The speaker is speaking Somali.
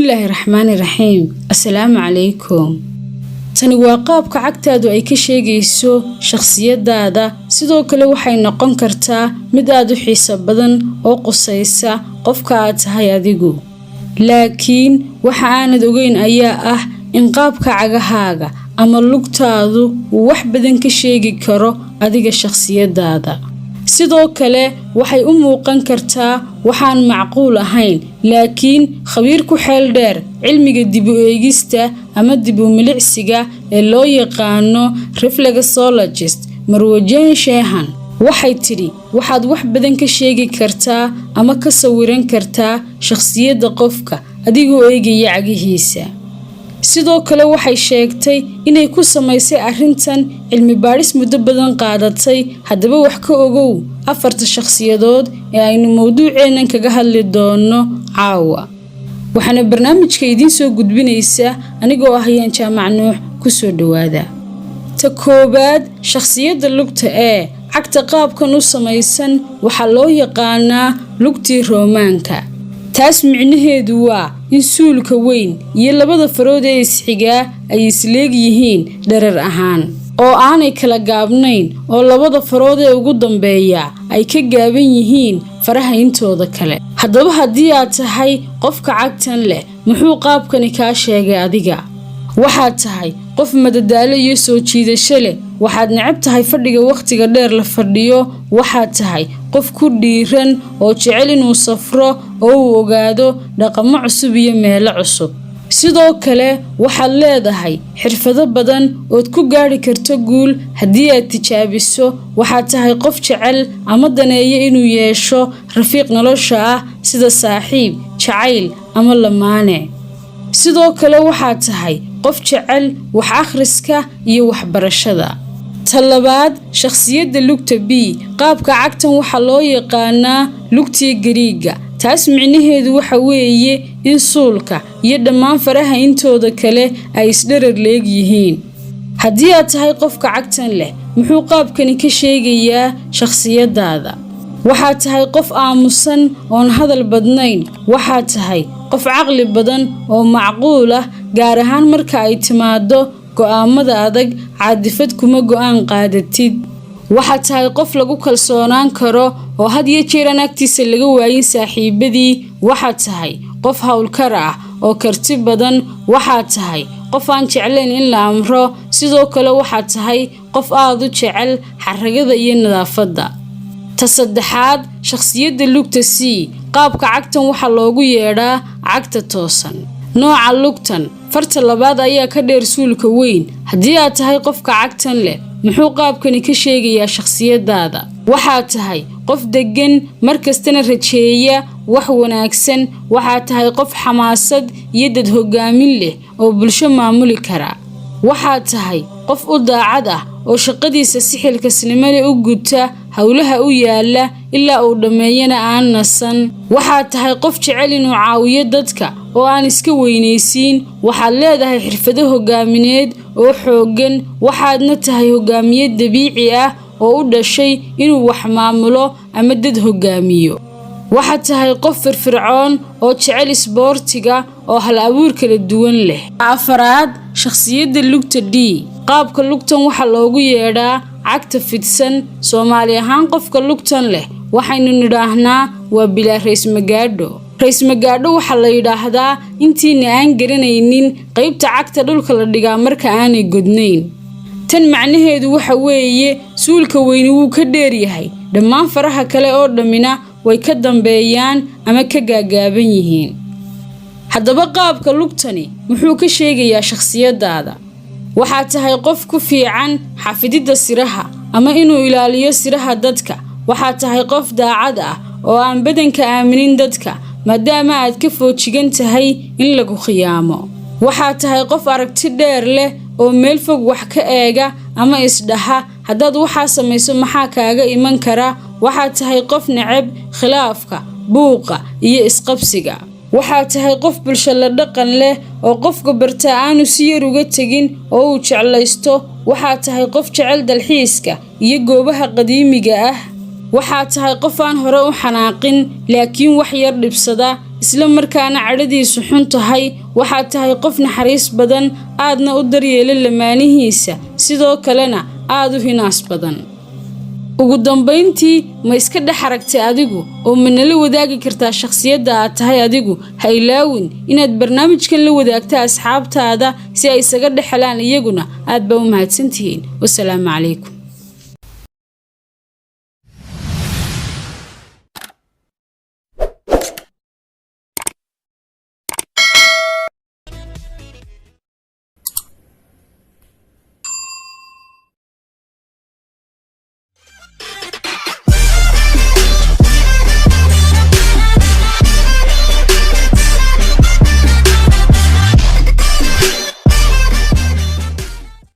Bismillahirrahmanirrahim. Assalamu alaykum. Tani waa qaabka cagtaadu ay ka sheegayso shakhsiyadaada, sidoo kale waxay noqon kartaa mid aad u xiiso badan oo qusaysa qofka aad tahay adigu. Laakiin waxa aanad ogeyn ayaa ah in qaabka cagahaaga ama lugtaadu uu wax badan ka sheegi karo adiga shakhsiyadaada. sidoo kale waxay u muuqan kartaa waxaan macquul ahayn, laakiin khabiir ku xeel dheer cilmiga dib u eegista ama dib u milicsiga ee loo yaqaano reflexologist Marwo Jane Sheehan waxay tiri waxaad wax badan ka sheegi kartaa ama ka sawiran kartaa shakhsiyadda qofka adigoo eegaya cagihiisa. sidoo kale waxay sheegtay inay ku samaysay arrintan cilmi baaris muddo badan qaadatay. haddaba wax ka ogow afarta shakhsiyadood ee aynu mowduuceenan kaga hadli doono caawa. waxaana barnaamijka idiin soo gudbinaysa anigoo ah Ayaan Jaamac Nuux. ku soo dhawaada. ta koobaad, shakhsiyadda lugta ee cagta qaabkan u samaysan waxaa loo yaqaanaa lugtii Roomaanka. taas micnaheedu waa in suulka weyn iyo labada farood ee isxigaa ay isleeg yihiin dherer ahaan, oo aanay kala gaabnayn, oo labada farood ee ugu dambeeya ay ka gaaban yihiin faraha intooda kale. haddaba haddii aad tahay qofka cagtan leh, muxuu qaabkani kaa sheegay adiga? waxaad tahay qof madadaalo iyo soo jiidasho leh. waxaad necab tahay fadhiga waqtiga dheer la fadhiyo. waxaad tahay qof ku dhiiran oo jecel inuu safro oo uu ogaado dhaqamo cusub iyo meelo cusub. sidoo kale waxaad leedahay xirfado badan ood ku gaari karto guul haddii aad tijaabiso. waxaad tahay qof jecel ama daneeya inuu yeesho rafiiq nolosha ah, sida saaxiib, jacayl ama lamaane. sidoo kale waxaad tahay qof jecel wax akhriska iyo waxbarashada. ta labaad, shakhsiyadda lugta B. qaabka cagtan waxaa loo yaqaanaa lugtii Gariiga. taas micnaheedu waxa weeye in suulka iyo dhammaan faraha intooda kale ay isdherer leeg yihiin. haddii aad tahay qofka cagtan leh, muxuu qaabkani ka sheegayaa shakhsiyadaada? waxaad tahay qof aamusan oon hadal badnayn. waxaad tahay qof caqli badan oo macquul ah, gaar ahaan marka ay timaado go'aamada adag. caadifad kuma go'aan qaadatid. waxaad tahay qof lagu kalsoonaan karo oo had iyo jeer aan agtiisa laga waayin saaxiibadii. waxaad tahay qof hawlkar ah oo karti badan. waxaad tahay qof aan jeclayn in la amro. sidoo kale waxaad tahay qof aad u jecel xaragada iyo nadaafadda. ta saddexaad, shakhsiyadda lugta C. qaabka cagtan waxaa loogu yeedhaa cagta toosan. nooca lugtan farta labaad ayaa ka dheer suulka weyn. haddii aad tahay qofka cagtan leh, muxuu qaabkani ka sheegayaa shakhsiyadaada? waxaad tahay qof deggan, markastana rajeeya wax wanaagsan. waxaad tahay qof xamaasad iyo dad hogaamin leh oo bulsho maamuli kara. waxaad tahay qof u daacad ah oo shaqadiisa si xilkasnimo leh u guta, howlaha u yaala ilaa uu dhammeeyana aan nasan. waxaad tahay qof jecel inuu caawiyo dadka oo aan iska weynaysiin. waxaad leedahay xirfado hogaamineed oo xooggan. waxaadna tahay hogaamiye dabiici ah oo u dhashay inuu wax maamulo ama dad hogaamiyo. waxaad tahay qof firfircoon oo jecel isboortiga oo hal abuur kala duwan leh. afaraad, shakhsiyadda lugta D. qaabka lugtan waxaa loogu yeedhaa cagta fidsan. Soomaali ahaan qofka lugtan leh waxaynu nidhaahnaa waa bilaa rays magaadho. rays magaadho waxaa la yidhaahdaa intiina aan garanaynin qaybta cagta dhulka la dhigaa marka aanay godnayn. tan macnaheedu waxa weeye suulka weyni wuu ka dheer yahay, dhammaan faraha kale oo dhammina way ka dambeeyaan ama ka gaagaaban yihiin. haddaba qaabka lugtani muxuu ka sheegayaa shakhsiyadaada? waxaad tahay qof ku fiican xafididda siraha ama inuu ilaaliyo siraha dadka. waxaad tahay qof daacad ah oo aan badanka aaminin dadka, maadaama aad ka foojigan tahay in lagu khiyaamo. waxaad tahay qof aragti dheer leh oo meel fog wax ka eega ama isdhaha haddaad waxaa samayso maxaa kaaga iman kara. waxaad tahay qof neceb khilaafka, buuqa iyo isqabsiga. waxaad tahay qof bulsho la dhaqan leh oo qofka bartaa aanu si yar uga tegin oo uu jeclaysto waxaad tahay qof jecel dalxiiska iyo goobaha qadiimiga ah. waxaad tahay qof aan hore u xanaaqin laakiin wax yar dhibsada isla markaana cadhadiisu xun tahay. waxaad tahay qof naxariis badan aadna u daryeela lamaanihiisa sidoo kalena aad u hinaas badan. ugu dambeyntii ma iska dhex aragtay adigu oo ma nala wadaagi kartaa shakhsiyadda aad tahay adigu? ha ilaawin inaad barnaamijkan la wadaagta asxaabtaada si ay isaga dhexelaan iyaguna. aad baa u mahadsantihiin. wasalaamu calaykum.